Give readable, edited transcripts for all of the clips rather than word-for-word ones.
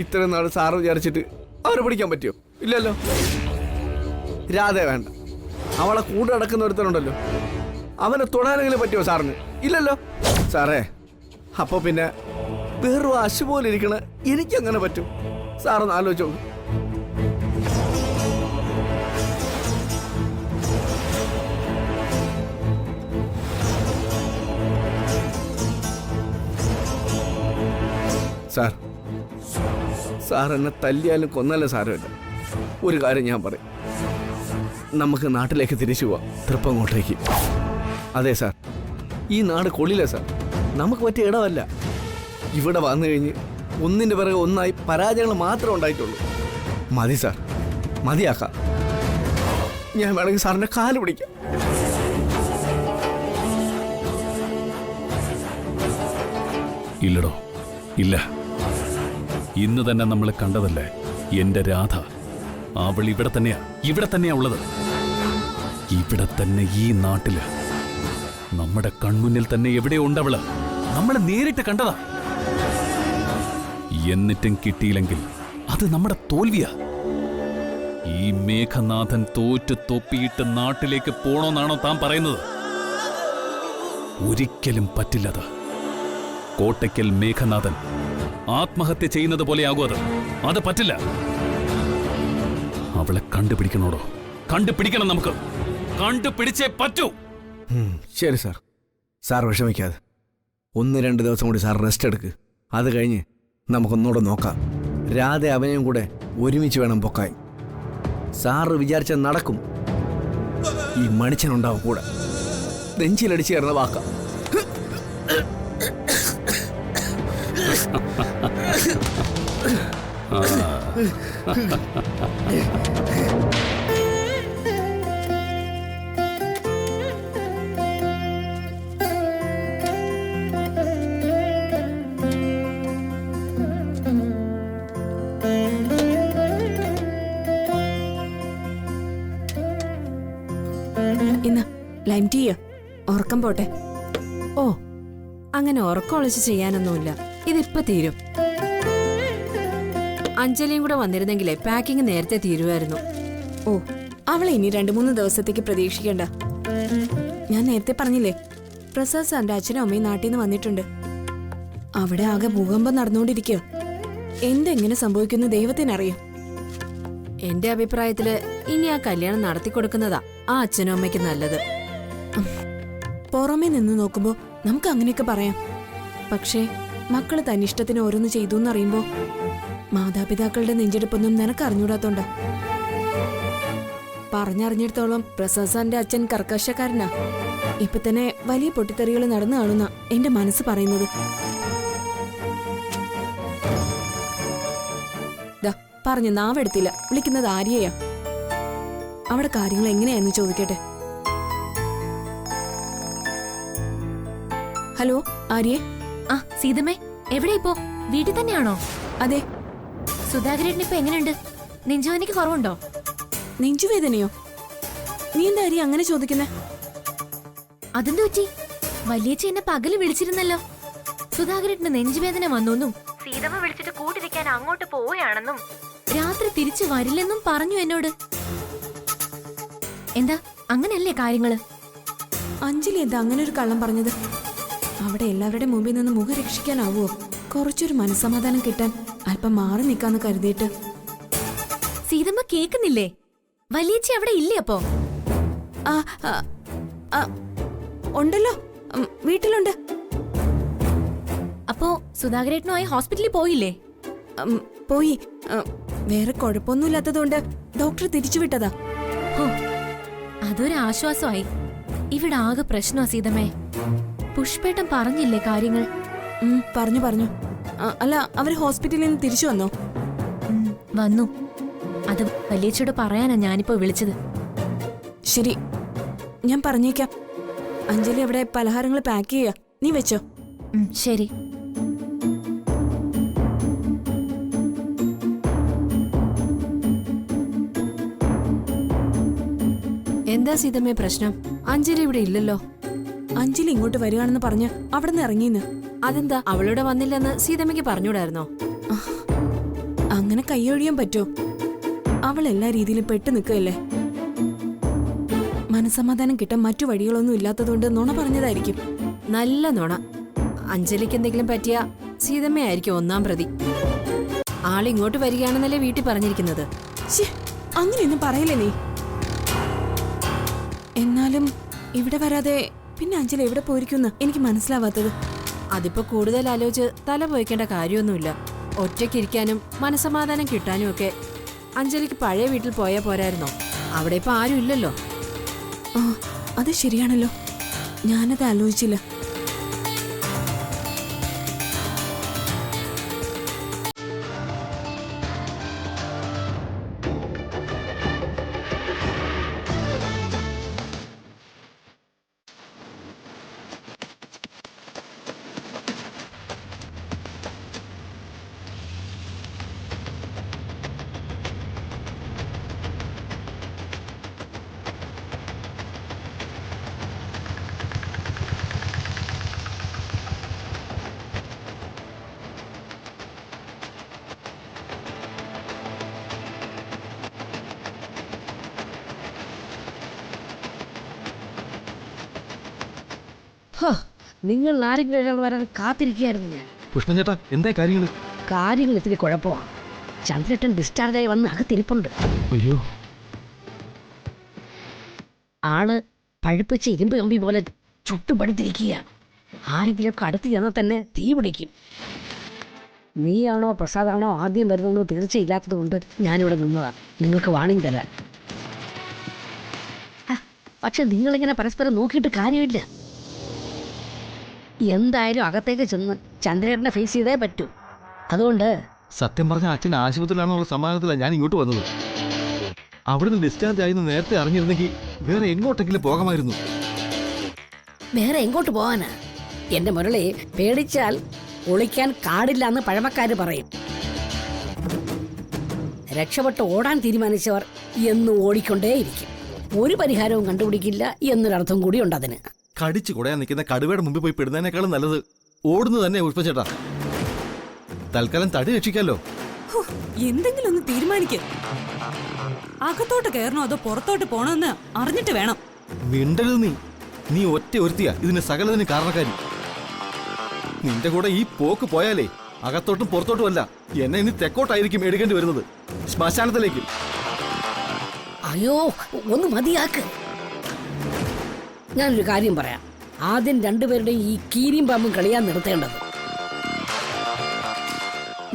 ഇത്രയും നാൾ സാറ് വിചാരിച്ചിട്ട് അവരെ പിടിക്കാൻ പറ്റുമോ? ഇല്ലല്ലോ. രാധ വേണ്ട, അവളെ കൂടെ നടക്കുന്ന ഒരുത്തനുണ്ടല്ലോ, അവനെ തൊടാനെങ്കിലും പറ്റുമോ സാറിന്? ഇല്ലല്ലോ. സാറേ, അപ്പൊ പിന്നെ വേറൊരു അശു പോലെ ഇരിക്കണ എനിക്കങ്ങനെ പറ്റും? സാറൊന്ന് ആലോചിച്ചോ. സാർ, സാർ എന്നെ തല്ലിയാലും കൊന്നാലും സാരമില്ല. ഒരു കാര്യം ഞാൻ പറയും, നമുക്ക് നാട്ടിലേക്ക് തിരിച്ചു പോവാം, തൃപ്പങ്ങോട്ടേക്ക്. അതെ സാർ, ഈ നാട് കൊള്ളില്ല സാർ, നമുക്ക് പറ്റിയ ഇടമല്ല. ഇവിടെ വന്നു കഴിഞ്ഞ് ഒന്നിൻ്റെ പിറകെ ഒന്നായി പരാജയങ്ങൾ മാത്രമേ ഉണ്ടായിട്ടുള്ളൂ. മതി സാർ, മതിയാക്കാം. ഞാൻ വേണമെങ്കിൽ സാറിൻ്റെ കാല് പിടിക്കാം. ഇല്ലടോ, ഇല്ല. ഇന്ന് തന്നെ നമ്മൾ കണ്ടതല്ലേ എന്റെ രാധ. അവൾ ഇവിടെ തന്നെയാ ഉള്ളത്. ഇവിടെ തന്നെ, ഈ നാട്ടില്, നമ്മുടെ കൺമുന്നിൽ തന്നെ എവിടെയോ ഉണ്ടവള്. നമ്മളെ നേരിട്ട് കണ്ടതാ. എന്നിട്ടും കിട്ടിയില്ലെങ്കിൽ അത് നമ്മുടെ തോൽവിയാ. ഈ മേഘനാഥൻ തോറ്റു തൊപ്പിയിട്ട് നാട്ടിലേക്ക് പോണോന്നാണോ താൻ പറയുന്നത്? ഒരിക്കലും പറ്റില്ലത്. കോട്ടയ്ക്കൽ മേഘനാഥൻ ആത്മഹത്യ ചെയ്യുന്നത് പോലെയാകും അത്. അത് പറ്റില്ല. അവളെ കണ്ടുപിടിക്കണോടോ, കണ്ടുപിടിക്കണം. നമുക്ക് കണ്ടുപിടിച്ചേ പറ്റൂ. ശരി സാർ, സാർ വിഷമിക്കാതെ 1-2 ദിവസം കൂടി സാർ റെസ്റ്റ് എടുക്ക്. അത് കഴിഞ്ഞ് നമുക്കൊന്നുകൂടെ നോക്കാം. രാധ അവനെയും കൂടെ ഒരുമിച്ച് വേണം പൊക്കാൻ. സാറ് വിചാരിച്ചാൽ നടക്കും. ഈ മണിച്ചനുണ്ടാവും കൂടെ. നെഞ്ചിലടിച്ച് കയറുന്ന വാക്കാം. ഇന്ന് ലൈം ടീ ഉറക്കം പോട്ടെ. ഓ, അങ്ങനെ ഉറക്കം ഒളിച്ച് ചെയ്യാനൊന്നുമില്ല. ഇതിപ്പോ തീരും. അഞ്ജലിയും കൂടെ വന്നിരുന്നെങ്കിലേ പാക്കിങ് നേരത്തെ തീരുമായിരുന്നു. ഓ, അവളെ ഇനി 2-3 ദിവസത്തേക്ക് പ്രതീക്ഷിക്കണ്ട. ഞാൻ നേരത്തെ പറഞ്ഞില്ലേ, പ്രസാദ് സാറിന്റെ അച്ഛനും അമ്മയും നാട്ടിൽ നിന്ന് വന്നിട്ടുണ്ട്. അവിടെ ആകെ ഭൂകമ്പം നടന്നുകൊണ്ടിരിക്കുക. എന്തെങ്ങനെ സംഭവിക്കുന്നു ദൈവത്തിനറിയാം. എന്റെ അഭിപ്രായത്തില് ഇനി ആ കല്യാണം നടത്തിക്കൊടുക്കുന്നതാ ആ അച്ഛനും അമ്മയ്ക്ക് നല്ലത്. പുറമെ നിന്ന് നോക്കുമ്പോ നമുക്ക് അങ്ങനെയൊക്കെ പറയാം. പക്ഷേ മക്കള് തന്നിഷ്ടത്തിന് ഓരോന്ന് ചെയ്തു എന്നറിയുമ്പോ മാതാപിതാക്കളുടെ നെഞ്ചെടുപ്പൊന്നും നിനക്ക് അറിഞ്ഞൂടാത്തോണ്ടാ. പറഞ്ഞറിഞ്ഞിടത്തോളം പ്രസാദ് സാറിന്റെ അച്ഛൻ കർക്കശക്കാരനാ. ഇപ്പൊ തന്നെ വലിയ പൊട്ടിത്തെറികൾ നടന്നു കാണുന്ന എന്റെ മനസ്സ് പറയുന്നത്. പറഞ്ഞു നാവെടുത്തില്ല. വിളിക്കുന്നത് ആര്യയാ. അവിടെ കാര്യങ്ങൾ എങ്ങനെയാന്ന് ചോദിക്കട്ടെ. ഹലോ ആര്യ. ആ സീതമ്മേ, എവിടെ ഇപ്പോ? വീട്ടിൽ തന്നെയാണോ? അതെ. സുധാകരേട്ടൻ ഇപ്പൊ എങ്ങനെയുണ്ട്? നെഞ്ചുവേദനയ്ക്ക് കുറവുണ്ടോ? നെഞ്ചുവേദനയോ? നീ എന്താ ആര്യ അങ്ങനെ ചോദിക്കുന്നേ? അതെന്തു പറ്റി? വലിയച്ഛ എന്നെ പകല് വിളിച്ചിരുന്നല്ലോ. സുധാകരേട്ടന് നെഞ്ചുവേദന വന്നോന്നും സീതമ്മ വിളിച്ചിട്ട് കൂട്ടിരിക്കാൻ അങ്ങോട്ട് പോവുകയാണെന്നും രാത്രി തിരിച്ചു വരില്ലെന്നും പറഞ്ഞു എന്നോട്. എന്താ അങ്ങനല്ലേ കാര്യങ്ങള്? അഞ്ജലി എന്താ അങ്ങനെ ഒരു കള്ളം പറഞ്ഞത്? അവിടെ എല്ലാവരുടെ മുമ്പിൽ നിന്ന് മുഖം രക്ഷിക്കാനാവോ? കുറച്ചൊരു മനസ്സമാധാനം കിട്ടാൻ അല്പം മാറി നിൽക്കാന്ന് കരുതിയിട്ട്. സീതമ്മ കേക്കുന്നില്ലേ? വലിയച്ഛ അവിടെ ഇല്ലേ അപ്പോ? ഉണ്ടല്ലോ, വീട്ടിലുണ്ട്. അപ്പോ സുധാകരേട്ടനുമായി ഹോസ്പിറ്റലിൽ പോയില്ലേ? പോയി. വേറെ കുഴപ്പമൊന്നുമില്ലാത്തതുകൊണ്ട് ഡോക്ടർ തിരിച്ചുവിട്ടതാ. അതൊരു ആശ്വാസമായി. ഇവിടെ ആകെ പ്രശ്നമാ സീതമ്മേ. പുഷ്പേട്ടൻ പറഞ്ഞില്ലേ കാര്യങ്ങൾ? പറഞ്ഞു. അല്ല, അവര് ഹോസ്പിറ്റലിൽ നിന്ന് തിരിച്ചു വന്നോ? വന്നു. അത് വലിയച്ചോട് പറയാനാ ഞാനിപ്പോ വിളിച്ചത്. ശരി, ഞാൻ പറഞ്ഞേക്കാം. അഞ്ജലി അവിടെ പലഹാരങ്ങൾ പാക്ക് ചെയ്യാ. നീ വെച്ചോ. ശരി. എന്താ സീതമ്മേ പ്രശ്നം? അഞ്ജലി ഇവിടെ ഇല്ലല്ലോ. അഞ്ജലി ഇങ്ങോട്ട് വരികയാണെന്ന് പറഞ്ഞ് അവിടെ നിന്ന് ഇറങ്ങിന്ന്. അതെന്താ അവളിവിടെ വന്നില്ലെന്ന് സീതമ്മയ്ക്ക് പറഞ്ഞൂടായിരുന്നോ? അങ്ങനെ കൈയൊഴിയാൻ പറ്റോ? അവൾ എല്ലാ രീതിയിലും പെട്ടു നിൽക്കുകയല്ലേ. മനസമാധാനം കിട്ടാൻ മറ്റു വഴികളൊന്നും ഇല്ലാത്തതുകൊണ്ട് നുണ പറഞ്ഞതായിരിക്കും. നല്ല നുണ. അഞ്ജലിക്ക് എന്തെങ്കിലും പറ്റിയ സീതമ്മയായിരിക്കും ഒന്നാം പ്രതി. ആളിങ്ങോട്ട് വരികയാണെന്നല്ലേ വീട്ടിൽ പറഞ്ഞിരിക്കുന്നത്. ശ്ശേ, അങ്ങനെയൊന്നും പറയില്ലേ നീ. എന്നാലും ഇവിടെ വരാതെ പിന്നെ അഞ്ജലി എവിടെ പോയിരിക്കുമെന്ന് എനിക്ക് മനസ്സിലാവാത്തത്. അതിപ്പോ കൂടുതൽ ആലോചിച്ച് തല പോയിക്കേണ്ട കാര്യമൊന്നുമില്ല. ഒറ്റയ്ക്കിരിക്കാനും മനസമാധാനം കിട്ടാനും ഒക്കെ അഞ്ജലിക്ക് പഴയ വീട്ടിൽ പോയാൽ പോരായിരുന്നോ? അവിടെ ഇപ്പൊ ആരും ഇല്ലല്ലോ. ആ, അത് ശരിയാണല്ലോ. ഞാനത് ആലോചിച്ചില്ല. നിങ്ങൾ ആരെങ്കിലും ഒരാൾ വരാൻ കാത്തിരിക്കുകയായിരുന്നു ഞാൻ. പുഷ്പൻ ചേട്ടാ, എന്താ കാര്യങ്ങൾ? കാര്യങ്ങൾ ഇത്തിരി കുഴപ്പമാണ്. ചന്ദ്രേട്ടൻ ഡിസ്ചാർജായി വന്ന് അകത്തിരിപ്പുണ്ട്. അയ്യോ, ആള് പഴുപ്പിച്ച് ഇരുമ്പ് കമ്പി പോലെ ചുട്ടുപടുത്തിരിക്കുക. ആരെങ്കിലുമൊക്കെ അടുത്ത് ചെന്നാൽ തന്നെ തീ പിടിക്കും. നീയാണോ പ്രസാദാണോ ആദ്യം വരുന്നതെന്ന് തീർച്ചയില്ലാത്തത് കൊണ്ട് ഞാനിവിടെ നിന്നതാണ്, നിങ്ങൾക്ക് വാണിംഗ് തരാൻ. പക്ഷെ നിങ്ങളിങ്ങനെ പരസ്പരം നോക്കിയിട്ട് കാര്യമില്ല. എന്തായാലും അകത്തേക്ക് ചെന്ന് ചന്ദ്രേട്ടനെ ഫേസ് ചെയ്തേ പറ്റൂ. അതുകൊണ്ട് സത്യം പറഞ്ഞ അച്ഛൻ ആശുപത്രിയിലാണെന്നുള്ള സമാധാനത്തിലാണ് ഞാൻ ഇങ്ങോട്ട് വന്നത്. അവിടുന്ന് ഡിസ്ചാർജ് ആയെന്ന് നേരത്തെ അറിഞ്ഞിരുന്നെങ്കിൽ വേറെ എങ്ങോട്ടെങ്കിലും പോകാമായിരുന്നു. വേറെ എങ്ങോട്ട് പോകാനാ? എൻ്റെ മുരളി, പേടിച്ചാൽ ഒളിക്കാൻ കാടില്ല എന്ന് പഴമക്കാർ പറയും. രക്ഷപ്പെട്ട് ഓടാൻ തീരുമാനിച്ചവർ എന്നും ഓടിക്കൊണ്ടേയിരിക്കും. ഒരു പരിഹാരവും കണ്ടുപിടിക്കില്ല എന്നൊരർത്ഥം കൂടിയുണ്ട് അതിന്. കടിച്ചു കുടയാൻ നിൽക്കുന്ന കടുവയുടെ മുമ്പിൽ പോയി പെടുന്നതിനേക്കാളും നല്ലത് ഓടുന്നത് തന്നെ പുഷ്പൻ ചേട്ടാ. തൽക്കാലം തടി രക്ഷിക്കാലോ. എന്തെങ്കിലും ഒന്ന് തീരുമാനിക്ക. അകത്തോട്ട് കയറണോ അതോ പുറത്തോട്ട് പോണോന്ന് അറിഞ്ഞിട്ട് വേണം. മിണ്ടരുത് നീ. നീ ഒറ്റ ഒരുത്തിയാ ഇതിന് സകലതിന് കാരണക്കാരി. നിന്റെ കൂടെ ഈ പോക്ക് പോയാലേ അകത്തോട്ടും പുറത്തോട്ടും അല്ല, എന്നെ ഇനി തെക്കോട്ടായിരിക്കും എടുക്കേണ്ടി വരുന്നത്, ശ്മശാനത്തിലേക്ക്. അയ്യോ, ഒന്ന് മതിയാക്ക്. ഞാനൊരു കാര്യം പറയാം. ആദ്യം രണ്ടുപേരുടെയും ഈ കീരിയും പാമ്പും കളിയാൻ നിർത്തേണ്ടത്.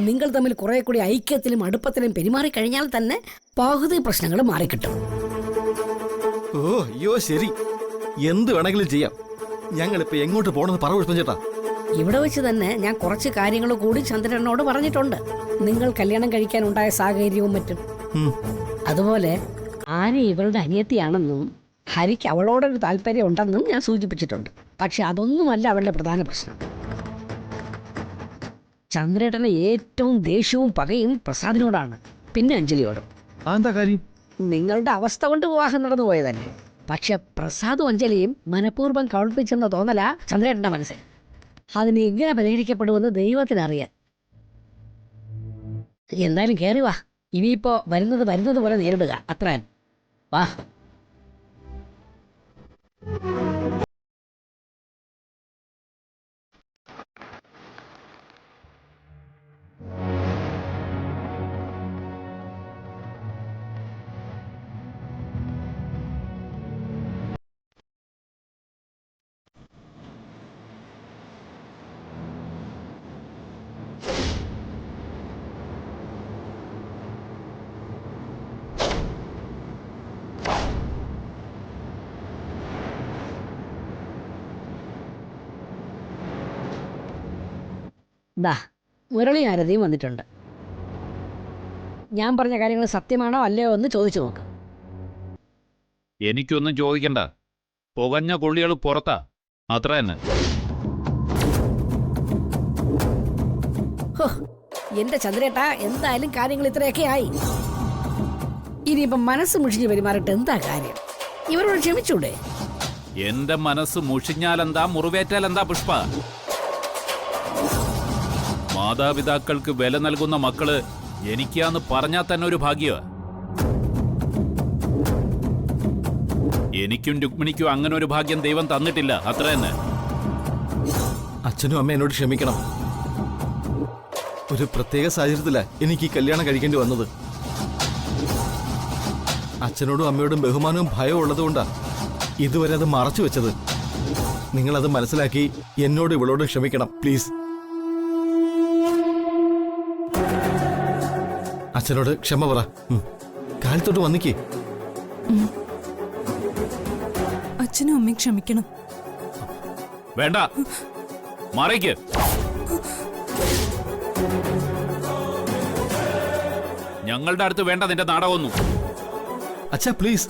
നിങ്ങൾ തമ്മിൽ കുറെ കൂടി ഐക്യത്തിലും അടുപ്പത്തിലും പെരുമാറിക്കഴിഞ്ഞാൽ തന്നെ പകുതി പ്രശ്നങ്ങൾ മാറിക്കിട്ടും. ഓ അയ്യോ, ശരി, എന്ത് വേണമെങ്കിലും ചെയ്യാം. ഞങ്ങളിപ്പോ എങ്ങോട്ട് പോണെന്ന് പറ പുഷ്പൻ ചേട്ടാ. ഇവിടെ വെച്ച് തന്നെ ഞാൻ കുറച്ച് കാര്യങ്ങൾ കൂടി ചന്ദ്രനോട് പറഞ്ഞിട്ടുണ്ട്. നിങ്ങൾ കല്യാണം കഴിക്കാനുണ്ടായ സാഹചര്യവും മറ്റും. അതുപോലെ ആര്യ ഇവളുടെ അനിയത്തിയാണെന്നും ഹരിക്ക് അവളോടൊരു താല്പര്യം ഉണ്ടെന്നും ഞാൻ സൂചിപ്പിച്ചിട്ടുണ്ട്. പക്ഷെ അതൊന്നുമല്ല അവളുടെ പ്രധാന പ്രശ്നം. ചന്ദ്രേട്ടന് ഏറ്റവും ദേഷ്യവും പകയും പ്രസാദിനോടാണ്, പിന്നെ അഞ്ജലിയോടും. എന്താ കാര്യം? നിങ്ങളുടെ അവസ്ഥ കൊണ്ട് വിവാഹം നടന്നു പോയതല്ലേ. പക്ഷെ പ്രസാദും അഞ്ജലിയും മനഃപൂർവ്വം കൗൾപ്പിച്ചെന്ന തോന്നല ചന്ദ്രേട്ടൻ്റെ മനസ്സിൽ. അതിന് എങ്ങനെ പരിഹരിക്കപ്പെടുമെന്ന് ദൈവത്തിനറിയാം. എന്തായാലും കയറി വാ. ഇനിയിപ്പോ വരുന്നത് പോലെ നേരിടുക, അത്ര വാ. ദാ മുരളി ആരതിയും വന്നിട്ടുണ്ട്. ഞാൻ പറഞ്ഞ കാര്യങ്ങൾ സത്യമാണോ അല്ലയോ എന്ന് ചോദിച്ചു നോക്ക്. എനിക്കൊന്നും ചോദിക്കണ്ട. പുകഞ്ഞ കൊള്ളികൾ പുറത്താ, അത്ര തന്നെ. എന്റെ ചന്ദ്രേട്ട, എന്തായാലും കാര്യങ്ങൾ ഇത്രയൊക്കെ ആയി. ഇനിയിപ്പം മനസ്സ് മുഷിഞ്ഞ് പെരുമാറിട്ട് എന്താ കാര്യം? ഇവരോട് ക്ഷമിച്ചൂടെ? എന്റെ മനസ്സ് മുഷിഞ്ഞാലെന്താ, മുറിവേറ്റാലെന്താ പുഷ്പ? മാതാപിതാക്കൾക്ക് വില നൽകുന്ന മക്കള് എനിക്കാന്ന് പറഞ്ഞാൽ തന്നെ ഒരു ഭാഗ്യ. എനിക്കും രുക്മിണിക്കും അങ്ങനെ ഒരു ഭാഗ്യം ദൈവം തന്നിട്ടില്ല, അത്ര തന്നെ. അച്ഛനും അമ്മ എന്നോട് ക്ഷമിക്കണം. ഒരു പ്രത്യേക സാഹചര്യത്തിലാണ് എനിക്ക് ഈ കല്യാണം കഴിക്കേണ്ടി വന്നത്. അച്ഛനോടും അമ്മയോടും ബഹുമാനവും ഭയവും ഉള്ളതുകൊണ്ടാണ് ഇതുവരെ അത് മറച്ചു വെച്ചത്. നിങ്ങളത് മനസ്സിലാക്കി എന്നോട് ഇവളോട് ക്ഷമിക്കണം പ്ലീസ്. അച്ഛനോട് ക്ഷമ പറ. കാലത്തോട്ട് വന്നിക്കേ. അച്ഛനും അമ്മയും ക്ഷമിക്കണം. വേണ്ട, മറിക്ക്. ഞങ്ങളുടെ അടുത്ത് വേണ്ട നിന്റെ നാടകമൊന്നും. അച്ഛാ പ്ലീസ്,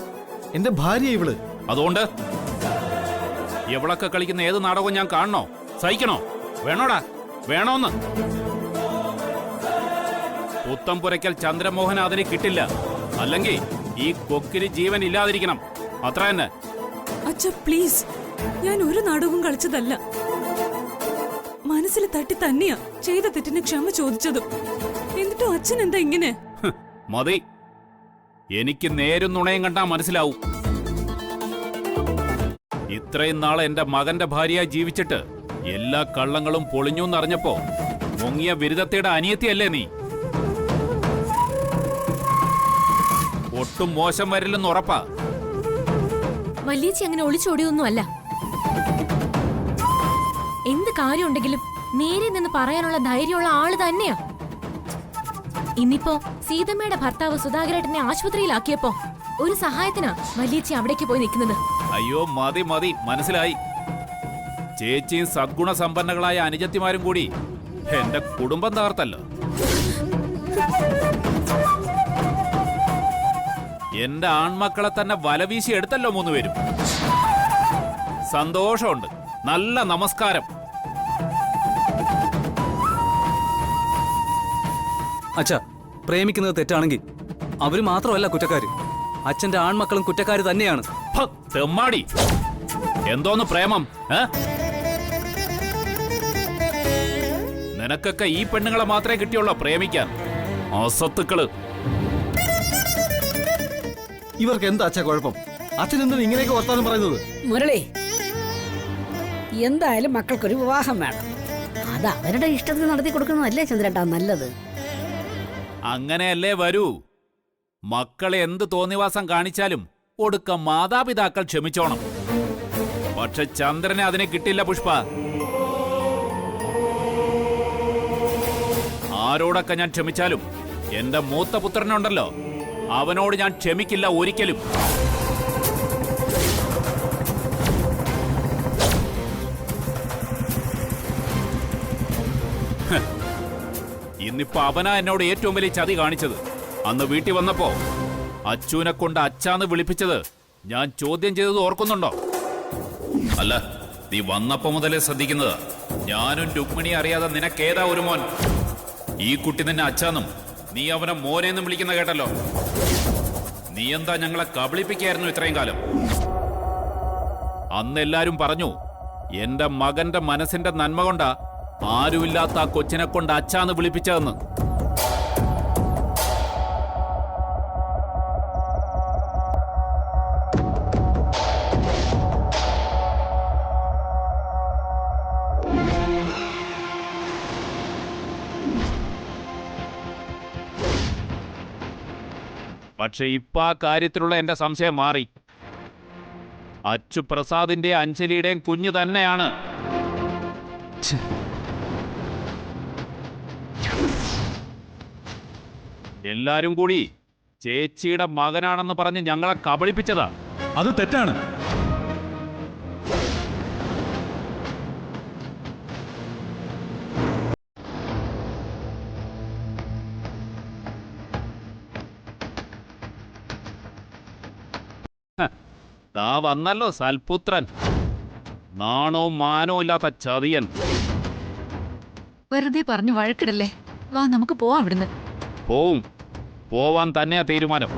എന്റെ ഭാര്യ ഇവള്. അതുകൊണ്ട് എവളൊക്കെ കളിക്കുന്ന ഏത് നാടകവും ഞാൻ കാണണോ? സഹിക്കണോ? വേണോടാ? വേണോന്ന്? പുത്തംപുരയ്ക്കൽ ചന്ദ്രമോഹൻ അതിന് കിട്ടില്ല. അല്ലെങ്കിൽ ഈ കൊക്കിന് ജീവൻ ഇല്ലാതിരിക്കണം, അത്ര തന്നെ. അച്ഛ പ്ലീസ്, ഞാൻ ഒരു നാടകവും കളിച്ചതല്ല. മനസ്സിൽ തട്ടി തന്നെയാ ചെയ്ത തെറ്റിന് ക്ഷമ ചോദിച്ചതും. എന്നിട്ടും അച്ഛൻ എന്താ ഇങ്ങനെ? മതി, എനിക്ക് നേരും നുണയും കണ്ടാ മനസ്സിലാവും. ഇത്രയും നാളെ എന്റെ മകന്റെ ഭാര്യയായി ജീവിച്ചിട്ട് എല്ലാ കള്ളങ്ങളും പൊളിഞ്ഞൂന്നറിഞ്ഞപ്പോ മുങ്ങിയ ബിരുദത്തിയുടെ അനിയത്തിയല്ലേ നീ? ഒട്ടും മോശം വരില്ലെന്ന് ഉറപ്പാ. വല്യേച്ചി അങ്ങനെ ഒളിച്ചോടിയൊന്നും അല്ല. എന്ത് കാര്യമുണ്ടെങ്കിലും നേരെ നിന്ന് പറയാനുള്ള ധൈര്യമുള്ള ആള് തന്നെയാ. ഇന്നിപ്പോ സീതമ്മയുടെ ഭർത്താവ് സുധാകരേട്ടനെ ആശുപത്രിയിലാക്കിയപ്പോ ഒരു സഹായത്തിനാ വല്യേച്ചി അവിടേക്ക് പോയി നിൽക്കുന്നത്. അയ്യോ മതി മതി, മനസ്സിലായി. ചേച്ചിയും സദ്ഗുണ സമ്പന്നകളായ അനുജത്തിമാരും കൂടി എന്റെ കുടുംബം തകർത്തല്ലോ. എന്റെ ആൺമക്കളെ തന്നെ വലവീശി എടുത്തല്ലോ മൂന്നുപേരും. സന്തോഷമുണ്ട്. നല്ല നമസ്കാരം. അച്ഛാ, പ്രേമിക്കുന്നത് തെറ്റാണെങ്കിൽ അവര് മാത്രമല്ല കുറ്റക്കാര്, അച്ഛന്റെ ആൺമക്കളും കുറ്റക്കാര് തന്നെയാണ്. തെമ്മാടി, എന്തോന്ന് പ്രേമം? നിനക്കൊക്കെ ഈ പെണ്ണുങ്ങളെ മാത്രമേ കിട്ടിയുള്ളൂ പ്രേമിക്കാൻ. അസത്തുക്കള്. ഇവർക്ക് എന്താ അച്ഛാ കുഴപ്പം? അച്ഛൻ എന്താണ് ഇങ്ങനെയൊക്കെ വർത്താനം പറയുന്നത്? മുരളി, എന്തായാലും മക്കൾക്കൊരു വിവാഹം വേണം. അത് അവരുടെ ഇഷ്ടത്തിന് നടത്തി കൊടുക്കുന്നതല്ലേ ചന്ദ്രേട്ടാ നല്ലത്. അങ്ങനെയല്ലേ വരൂ. മക്കളെ എന്ത് തോന്നിവാസം കാണിച്ചാലും ഒടുക്കം മാതാപിതാക്കൾ ക്ഷമിച്ചോണം. പക്ഷെ ചന്ദ്രനെ അതിനെ കിട്ടില്ല പുഷ്പ. ആരോടൊക്കെ ഞാൻ ക്ഷമിച്ചാലും എന്റെ മൂത്ത പുത്രനുണ്ടല്ലോ, അവനോട് ഞാൻ ക്ഷമിക്കില്ല ഒരിക്കലും. ഇന്നിപ്പോ അവനാ എന്നോട് ഏറ്റവും വലിയ ചതി കാണിച്ചത്. അന്ന് വീട്ടിൽ വന്നപ്പോ അച്ചൂനെ കൊണ്ട് അച്ചാന്ന് വിളിപ്പിച്ചത് ഞാൻ ചോദ്യം ചെയ്തത് ഓർക്കുന്നുണ്ടോ? അല്ല, നീ വന്നപ്പോ മുതലേ ശ്രദ്ധിക്കുന്നത്. ഞാനും രുക്മിണി അറിയാതെ നിനക്കേതാ ഒരു മോൻ? ഈ കുട്ടി നിന്നെ അച്ചാന്നും നീ അവനെ മോനെന്നും വിളിക്കുന്ന കേട്ടല്ലോ. നീ എന്താ ഞങ്ങളെ കബളിപ്പിക്കായിരുന്നു ഇത്രയും കാലം? അന്ന് എല്ലാരും പറഞ്ഞു എന്റെ മകന്റെ മനസ്സിന്റെ നന്മ കൊണ്ടാ ആരുമില്ലാത്ത ആ കൊച്ചിനെ കൊണ്ട് അച്ചാന്ന് വിളിപ്പിച്ചതെന്ന്. പക്ഷെ ഇപ്പൊ ആ കാര്യത്തിലുള്ള എന്റെ സംശയം മാറി. അച്ചു പ്രസാദിന്റെ അഞ്ജലിയുടെയും കുഞ്ഞു തന്നെയാണ്. എല്ലാരും കൂടി ചേച്ചിയുടെ മകനാണെന്ന് പറഞ്ഞ് ഞങ്ങളെ കബളിപ്പിച്ചതാ. അത് തെറ്റാണ്. ദാ വന്നല്ലോ സൽപുത്രൻ. നാണോ മാനോ ഇല്ലാത്ത ചതിയൻ. വെറുതെ പറഞ്ഞു വഴക്കിടല്ലേ. വാ നമുക്ക് പോവാം ഇവിടുന്ന്. പോവാൻ തന്നെയാ തീരുമാനം.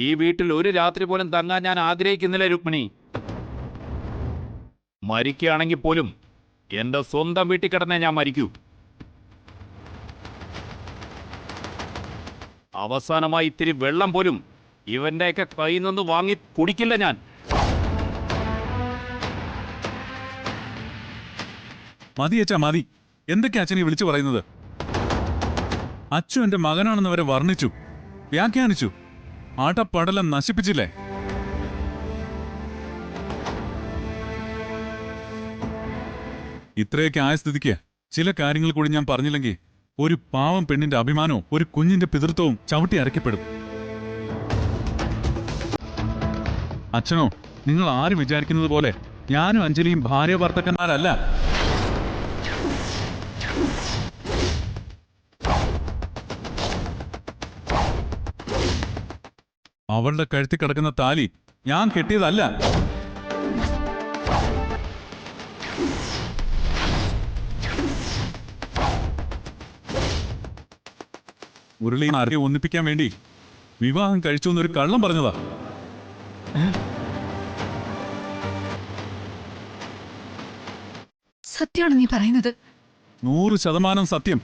ഈ വീട്ടിൽ ഒരു രാത്രി പോലും തങ്ങാൻ ഞാൻ ആഗ്രഹിക്കുന്നില്ല രുക്മിണി. മരിക്കുകയാണെങ്കിൽ പോലും എന്റെ സ്വന്തം വീട്ടിൽ കിടന്നേ ഞാൻ മരിക്കൂ. അവസാനമായി ഇത്തിരി വെള്ളം പോലും ഇവന്റെയൊക്കെ കയ്യിൽ നിന്ന് വാങ്ങി കുടിക്കില്ല ഞാൻ. മതി അച്ഛാ മതി. എന്തൊക്കെയാ അച്ഛനെ വിളിച്ചു പറയുന്നത്? അച്ചു എന്റെ മകനാണെന്ന് വരെ വർണ്ണിച്ചു, വ്യാഖ്യാനിച്ചു, ആട്ടപ്പടലം നശിപ്പിച്ചില്ലേ? ഇത്രയൊക്കെ ആയ സ്ഥിതിക്ക് ചില കാര്യങ്ങൾ കൂടി ഞാൻ പറഞ്ഞില്ലെങ്കിൽ ഒരു പാവം പെണ്ണിന്റെ അഭിമാനവും ഒരു കുഞ്ഞിന്റെ പിതൃത്വവും ചവിട്ടി അരയ്ക്കപ്പെടും. അച്ഛനോ, നിങ്ങൾ ആരും വിചാരിക്കുന്നത് പോലെ ഞാനും അഞ്ജലിയും ഭാര്യ ഭർത്തക്കന്മാരല്ല. അവളുടെ കഴുത്തിൽ കിടക്കുന്ന താലി ഞാൻ കെട്ടിയതല്ല. മുരളി ആരെ ഒന്നിപ്പിക്കാൻ വേണ്ടി വിവാഹം കഴിച്ചു എന്നൊരു കള്ളം പറഞ്ഞതാ. സത്യമാണ് നീ പറയുന്നത്? 100% സത്യം.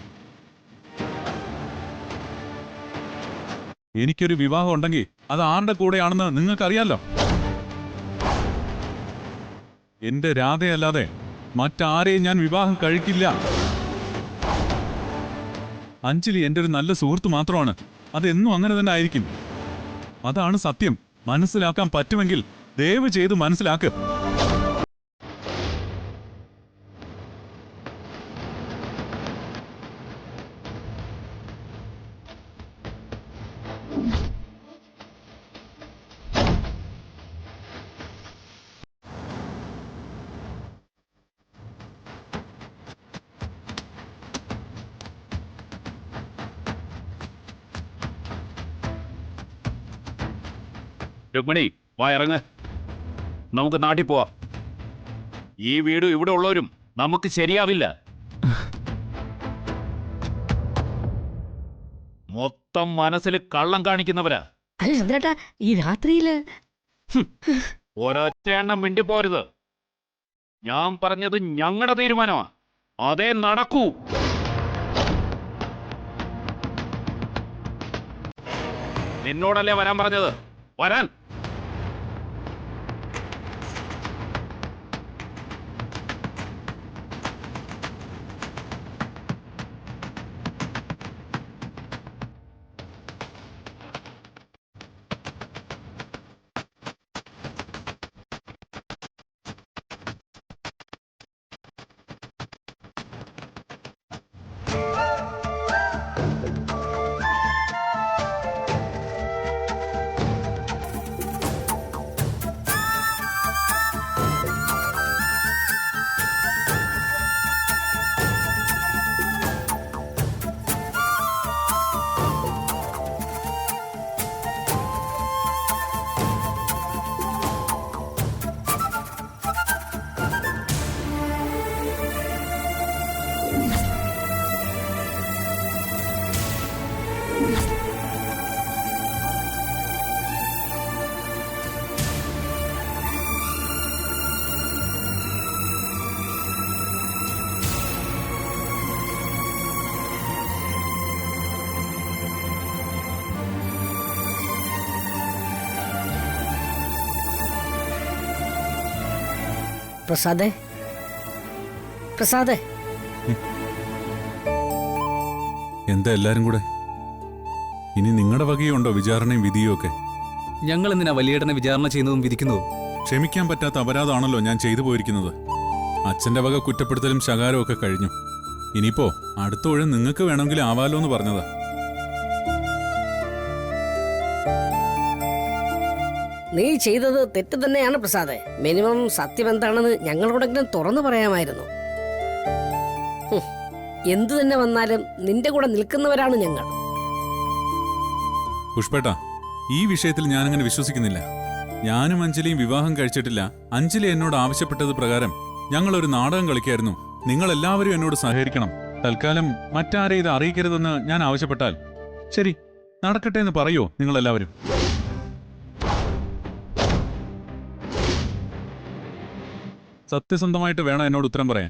എനിക്കൊരു വിവാഹം ഉണ്ടെങ്കിൽ അത് ആരുടെ കൂടെയാണെന്ന് നിങ്ങൾക്കറിയാലോ. എന്റെ രാധയല്ലാതെ മറ്റാരെയും ഞാൻ വിവാഹം കഴിക്കില്ല. അഞ്ജലി എൻ്റെ ഒരു നല്ല സുഹൃത്ത് മാത്രമാണ്. അതെന്നും അങ്ങനെ തന്നെ ആയിരിക്കും. അതാണ് സത്യം. മനസ്സിലാക്കാൻ പറ്റുമെങ്കിൽ ദയവ് ചെയ്ത് മനസ്സിലാക്ക്. രുക്മിണി, വാ ഇറങ്ങ്. നമുക്ക് നാട്ടിൽ പോവാം. ഈ വീട് ഇവിടെ ഉള്ളവരും നമുക്ക് ശരിയാവില്ല. മൊത്തം മനസ്സിൽ കള്ളം കാണിക്കുന്നവരാ. അല്ല ചന്ദ്രേട്ടാ, ഈ രാത്രിയില് ഒരൊറ്റ എണ്ണം മിണ്ടിപ്പോരുത്. ഞാൻ പറഞ്ഞത് ഞങ്ങളുടെ തീരുമാനമാ. അതേ നടക്കൂ. നിന്നോടല്ലേ വരാൻ പറഞ്ഞത്? വരാൻ. പ്രസാദേ, പ്രസാദേ, എന്താ എല്ലാരും കൂടെ? ഇനി നിങ്ങളുടെ വകയുണ്ടോ വിചാരണയും വിധിയും ഒക്കെ? ഞങ്ങൾ എന്തിനാ വലിയേട്ടനെ വിചാരണ ചെയ്യുന്നതും വിധിക്കുന്നതും? ക്ഷമിക്കാൻ പറ്റാത്ത അപരാധമാണല്ലോ ഞാൻ ചെയ്തു പോയിരിക്കുന്നത്. അച്ഛന്റെ വക കുറ്റപ്പെടുത്തലും ശകാരവും ഒക്കെ കഴിഞ്ഞു. ഇനിയിപ്പോ അടുത്ത ഊഴം നിങ്ങൾക്ക് വേണമെങ്കിൽ ആവാലോ എന്ന് പറഞ്ഞതാ. നീ ചെയ്തത് തെറ്റ് തന്നെയാണ് പ്രസാദേ. മിനിമം സത്യം എന്താണെന്ന് ഞങ്ങളോടെങ്കിലും തുറന്നു പറയാമായിരുന്നു. എന്തു തന്നെ വന്നാലും നിന്റെ കൂടെ നിൽക്കുന്നവരാണ് ഞങ്ങൾ. പുഷ്പേട്ട, ഈ വിഷയത്തിൽ ഞാനങ്ങനെ വിശ്വസിക്കുന്നില്ല. ഞാനും അഞ്ജലിയും വിവാഹം കഴിച്ചിട്ടില്ല. അഞ്ജലി എന്നോട് ആവശ്യപ്പെട്ടത് പ്രകാരം ഞങ്ങളൊരു നാടകം കളിക്കായിരുന്നു. നിങ്ങളെല്ലാവരും എന്നോട് സഹകരിക്കണം. തൽക്കാലം മറ്റാരെ ഇത് അറിയിക്കരുതെന്ന് ഞാൻ ആവശ്യപ്പെട്ടാൽ ശരി, നടക്കട്ടെ എന്ന് പറയോ നിങ്ങളെല്ലാവരും? സത്യസന്ധമായിട്ട് വേണം എന്നോട് ഉത്തരം പറയാൻ.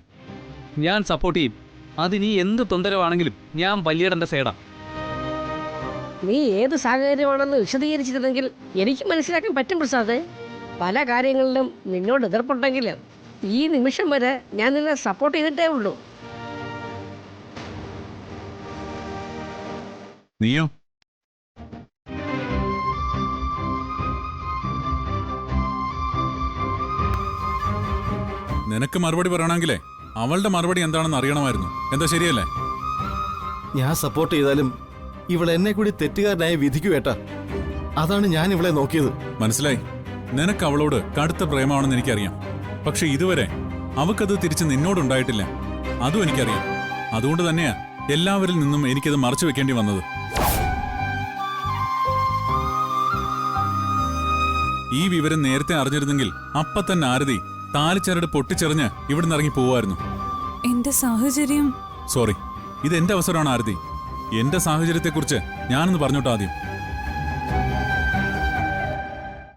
ഞാൻ സപ്പോർട്ട് ചെയ്യും. അതിനി എന്ത് തൊന്തരവാണെങ്കിലും ഞാൻ വലിയേടന്റെ സൈഡാ. നീ ഏത് സാഹചര്യമാണെന്ന് വിശദീകരിച്ചിരുന്നെങ്കിൽ എനിക്ക് മനസ്സിലാക്കാൻ പറ്റും പ്രസാദ്. പല കാര്യങ്ങളിലും നിന്നോട് എതിർപ്പുണ്ടെങ്കിലും ഈ നിമിഷം വരെ ഞാൻ നിന്നെ സപ്പോർട്ട് ചെയ്തിട്ടേ ഉള്ളൂ. നീയോ? നിനക്ക് മറുപടി പറയണമെങ്കിലേ അവളുടെ മറുപടി എന്താണെന്ന് അറിയണമായിരുന്നു. എന്താ ശരിയല്ലേ? ഞാൻ സപ്പോർട്ട് ചെയ്താലും ഇവൾ എന്നെ കൂടി തെറ്റുകാരനായി വിധിക്കൂ ഏട്ടാ. അതാണ് ഞാൻ ഇവളെ നോക്കിയത്. മനസ്സിലായി. നിനക്ക് അവളോട് കടുത്ത പ്രേമാണെന്ന് എനിക്കറിയാം. പക്ഷെ ഇതുവരെ അവക്കത് തിരിച്ച് നിന്നോടുണ്ടായിട്ടില്ല. അതും എനിക്കറിയാം. അതുകൊണ്ട് തന്നെയാ എല്ലാവരിൽ നിന്നും എനിക്കത് മറച്ചു വെക്കേണ്ടി വന്നത്. ഈ വിവരം നേരത്തെ അറിഞ്ഞിരുന്നെങ്കിൽ അപ്പ തന്നെ ആരതി താലിച്ചരട് പൊട്ടിച്ചെറിഞ്ഞ് ഇവിടുന്ന് ഇറങ്ങി പോവായിരുന്നു. എന്റെ സാഹചര്യം. സോറി, ഇത് എന്റെ അവസരമാണ് ആരതി. എന്റെ സാഹചര്യത്തെക്കുറിച്ച് ഞാനൊന്ന് പറഞ്ഞോട്ടെ ആദ്യം.